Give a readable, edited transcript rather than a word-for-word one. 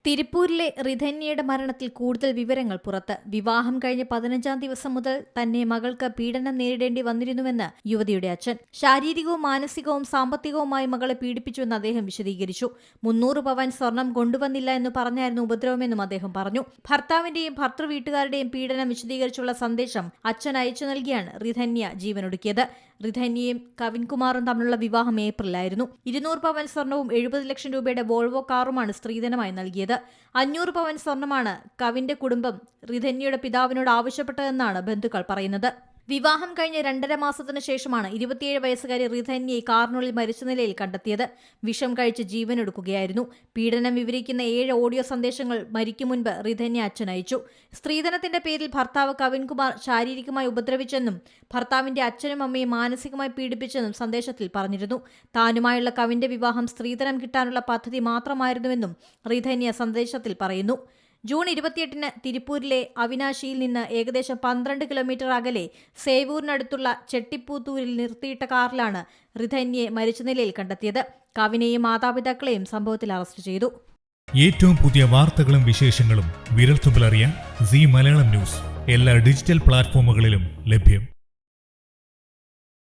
തിരുപ്പൂരിലെ റിധന്യയുടെ മരണത്തിൽ കൂടുതൽ വിവരങ്ങൾ പുറത്ത്. വിവാഹം കഴിഞ്ഞ് 15-ാം ദിവസം മുതൽ തന്നെ മകൾക്ക് പീഡനം നേരിടേണ്ടി വന്നിരുന്നുവെന്ന് യുവതിയുടെ അച്ഛൻ. ശാരീരികവും മാനസികവും സാമ്പത്തികവുമായി മകളെ പീഡിപ്പിച്ചുവെന്ന് അദ്ദേഹം വിശദീകരിച്ചു. 300 പവൻ സ്വർണം കൊണ്ടുവന്നില്ല എന്ന് പറഞ്ഞായിരുന്നു ഉപദ്രവമെന്നും അദ്ദേഹം പറഞ്ഞു. ഭർത്താവിന്റെയും ഭർത്തൃവീട്ടുകാരുടെയും പീഡനം വിശദീകരിച്ചുള്ള സന്ദേശം അച്ഛൻ അയച്ചു നൽകിയാണ് റിധന്യ ജീവനൊടുക്കിയത്. റിധന്യയും കവിൻകുമാറും തമ്മിലുള്ള വിവാഹം ഏപ്രിലായിരുന്നു. 200 പവൻ സ്വർണവും 70 ലക്ഷം രൂപയുടെ വോൾവോ കാറുമാണ് സ്ത്രീധനമായി നൽകിയത്. 500 പവൻ സ്വർണമാണ് കവിന്റെ കുടുംബം റിധന്യയുടെ പിതാവിനോട് ആവശ്യപ്പെട്ടതെന്നാണ് ബന്ധുക്കൾ പറയുന്നത്. വിവാഹം കഴിഞ്ഞ് 2.5 മാസത്തിനു ശേഷമാണ് 27 വയസ്സുകാരി റിധന്യയെ കാറിനുള്ളിൽ മരിച്ച നിലയിൽ കണ്ടെത്തിയത്. വിഷം കഴിച്ച് ജീവനൊടുക്കുകയായിരുന്നു. പീഡനം വിവരിക്കുന്ന 7 ഓഡിയോ സന്ദേശങ്ങൾ മരിക്കും മുൻപ് റിധന്യ അച്ഛൻ അയച്ചു. സ്ത്രീധനത്തിന്റെ പേരിൽ ഭർത്താവ് കവിൻകുമാർ ശാരീരികമായി ഉപദ്രവിച്ചെന്നും ഭർത്താവിന്റെ അച്ഛനും അമ്മയും മാനസികമായി പീഡിപ്പിച്ചെന്നും സന്ദേശത്തിൽ പറഞ്ഞിരുന്നു. താനുമായുള്ള കവിന്റെ വിവാഹം സ്ത്രീധനം കിട്ടാനുള്ള പദ്ധതി മാത്രമായിരുന്നുവെന്നും റിധന്യ സന്ദേശത്തിൽ പറയുന്നു. ജൂൺ 28-ന് തിരുപ്പൂരിലെ അവിനാശിയിൽ നിന്ന് ഏകദേശം 12 കിലോമീറ്റർ അകലെ സേവൂരിനടുത്തുള്ള ചെട്ടിപ്പൂത്തൂരിൽ നിർത്തിയിട്ട കാറിലാണ് റിധന്യയെ മരിച്ച നിലയിൽ കണ്ടെത്തിയത്. കവിനെയും മാതാപിതാക്കളെയും സംഭവത്തിൽ അറസ്റ്റ് ചെയ്തു. ഏറ്റവും പുതിയ വാർത്തകളും വിശേഷങ്ങളും വിരൽത്തുമ്പിലറിയാൻ സീ മലയാളം ന്യൂസ് എല്ലാ ഡിജിറ്റൽ പ്ലാറ്റ്ഫോമുകളിലും ലഭ്യം.